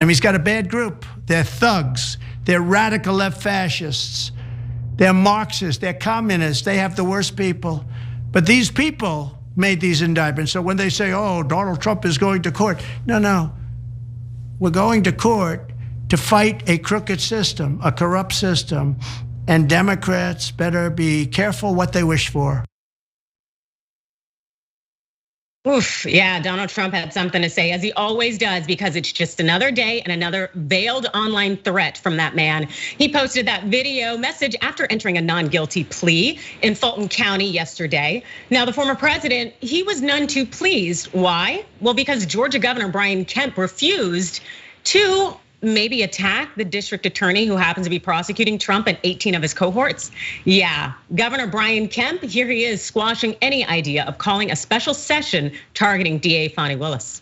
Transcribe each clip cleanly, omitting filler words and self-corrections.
I mean, he's got a bad group. They're thugs. They're radical left fascists. They're Marxists. They're communists. They have the worst people. But these people made these indictments. So when they say, oh, Donald Trump is going to court. No. We're going to court to fight a crooked system, a corrupt system. And Democrats better be careful what they wish for. Oof, yeah, Donald Trump had something to say, as he always does, because it's just another day and another veiled online threat from that man. He posted that video message after entering a non-guilty plea in Fulton County yesterday. Now, the former president, he was none too pleased. Why? Well, because Georgia Governor Brian Kemp refused to maybe attack the district attorney who happens to be prosecuting Trump and 18 of his cohorts. Yeah, Governor Brian Kemp, here he is squashing any idea of calling a special session targeting DA Fani Willis.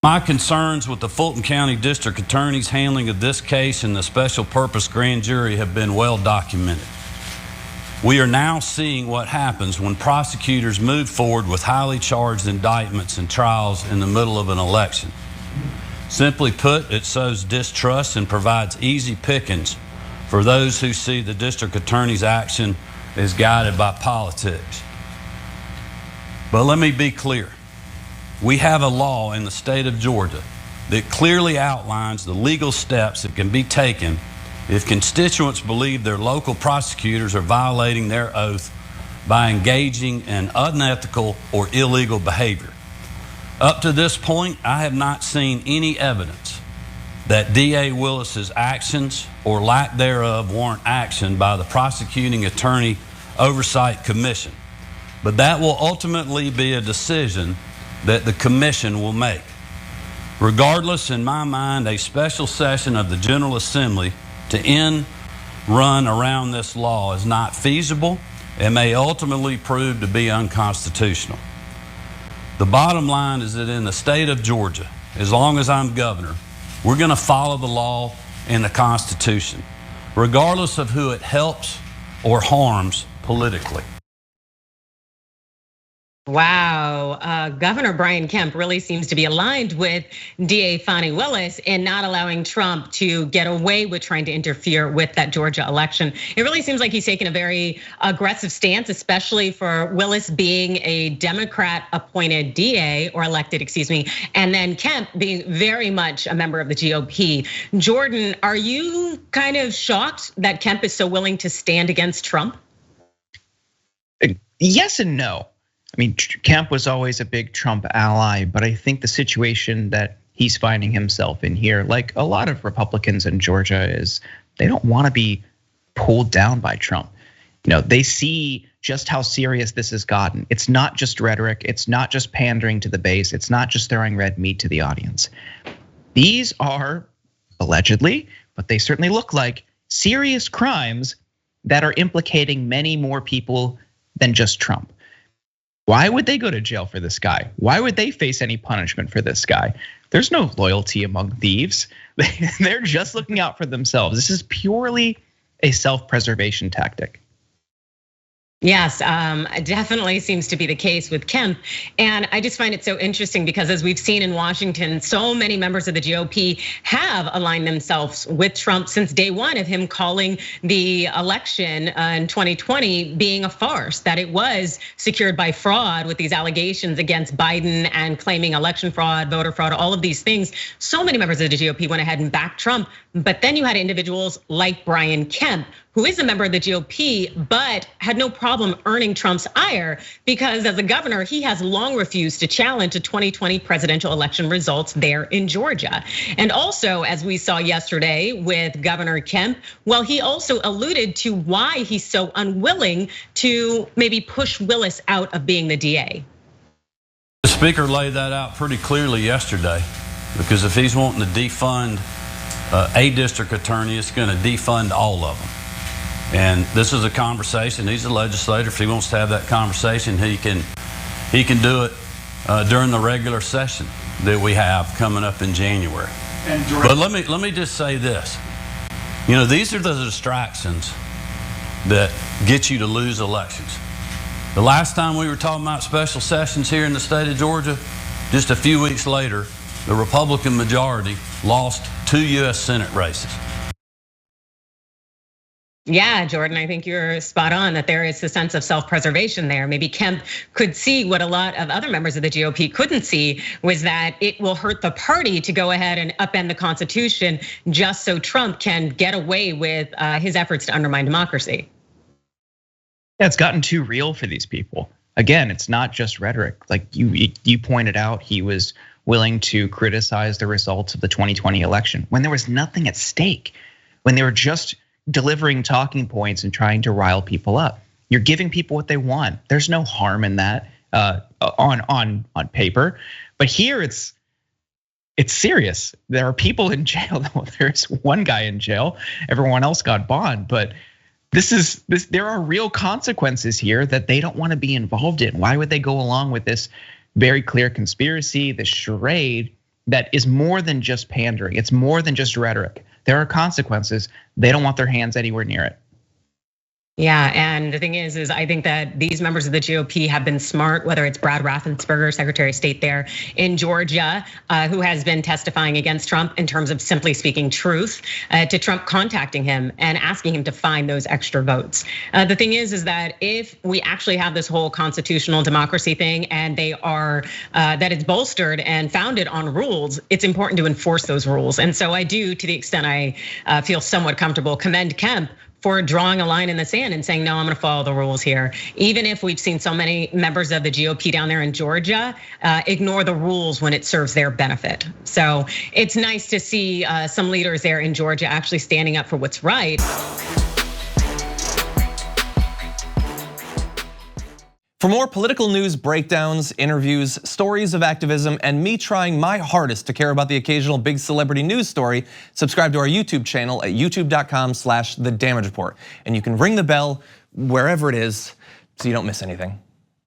My concerns with the Fulton County District Attorney's handling of this case and the special purpose grand jury have been well documented. We are now seeing what happens when prosecutors move forward with highly charged indictments and trials in the middle of an election. Simply put, it sows distrust and provides easy pickings for those who see the district attorney's action as guided by politics. But let me be clear. We have a law in the state of Georgia that clearly outlines the legal steps that can be taken if constituents believe their local prosecutors are violating their oath by engaging in unethical or illegal behavior. Up to this point, I have not seen any evidence that DA Willis's actions or lack thereof warrant action by the Prosecuting Attorney Oversight Commission. But that will ultimately be a decision that the commission will make. Regardless, in my mind, a special session of the General Assembly to end run around this law is not feasible and may ultimately prove to be unconstitutional. The bottom line is that in the state of Georgia, as long as I'm governor, we're going to follow the law and the Constitution, regardless of who it helps or harms politically. Wow, Governor Brian Kemp really seems to be aligned with DA Fani Willis in not allowing Trump to get away with trying to interfere with that Georgia election. It really seems like he's taken a very aggressive stance, especially for Willis being a Democrat appointed DA or elected, excuse me, and then Kemp being very much a member of the GOP. Jordan, are you kind of shocked that Kemp is so willing to stand against Trump? Yes and no. I mean, Kemp was always a big Trump ally, but I think the situation that he's finding himself in here, like a lot of Republicans in Georgia, is they don't want to be pulled down by Trump. You know, they see just how serious this has gotten. It's not just rhetoric. It's not just pandering to the base. It's not just throwing red meat to the audience. These are allegedly, but they certainly look like serious crimes that are implicating many more people than just Trump. Why would they go to jail for this guy? Why would they face any punishment for this guy? There's no loyalty among thieves. They're just looking out for themselves. This is purely a self-preservation tactic. Yes, definitely seems to be the case with Kemp. And I just find it so interesting because as we've seen in Washington, so many members of the GOP have aligned themselves with Trump since day one of him calling the election in 2020 being a farce, that it was secured by fraud with these allegations against Biden and claiming election fraud, voter fraud, all of these things. So many members of the GOP went ahead and backed Trump. But then you had individuals like Brian Kemp, who is a member of the GOP, but had no problem earning Trump's ire because as a governor, he has long refused to challenge the 2020 presidential election results there in Georgia. And also, as we saw yesterday with Governor Kemp, well, he also alluded to why he's so unwilling to maybe push Willis out of being the DA. The speaker laid that out pretty clearly yesterday, because if he's wanting to defund a district attorney, it's going to defund all of them. And this is a conversation. He's a legislator. If he wants to have that conversation, he can do it during the regular session that we have coming up in January. But let me just say this. You know, these are the distractions that get you to lose elections. The last time we were talking about special sessions here in the state of Georgia, just a few weeks later, the Republican majority lost 2 US Senate races. Yeah, Jordan, I think you're spot on that there is a sense of self-preservation there. Maybe Kemp could see what a lot of other members of the GOP couldn't see, was that it will hurt the party to go ahead and upend the Constitution just so Trump can get away with his efforts to undermine democracy. Yeah, it's gotten too real for these people. Again, it's not just rhetoric. Like you pointed out, he was willing to criticize the results of the 2020 election when there was nothing at stake, when they were just delivering talking points and trying to rile people up. You're giving people what they want. There's no harm in that on paper, but here it's serious. There are people in jail. There's one guy in jail. Everyone else got bond, but there are real consequences here that they don't want to be involved in. Why would they go along with this very clear conspiracy, this charade that is more than just pandering? It's more than just rhetoric. There are consequences. They don't want their hands anywhere near it. Yeah, and the thing is I think that these members of the GOP have been smart, whether it's Brad Raffensperger, Secretary of State there in Georgia, who has been testifying against Trump in terms of simply speaking truth, to Trump contacting him and asking him to find those extra votes. The thing is that if we actually have this whole constitutional democracy thing and they are, that it's bolstered and founded on rules, it's important to enforce those rules. And so I do, to the extent I feel somewhat comfortable, commend Kemp for drawing a line in the sand and saying, no, I'm gonna follow the rules here. Even if we've seen so many members of the GOP down there in Georgia ignore the rules when it serves their benefit. So it's nice to see some leaders there in Georgia actually standing up for what's right. For more political news breakdowns, interviews, stories of activism, and me trying my hardest to care about the occasional big celebrity news story, subscribe to our YouTube channel at youtube.com/The Damage Report. And you can ring the bell wherever it is so you don't miss anything.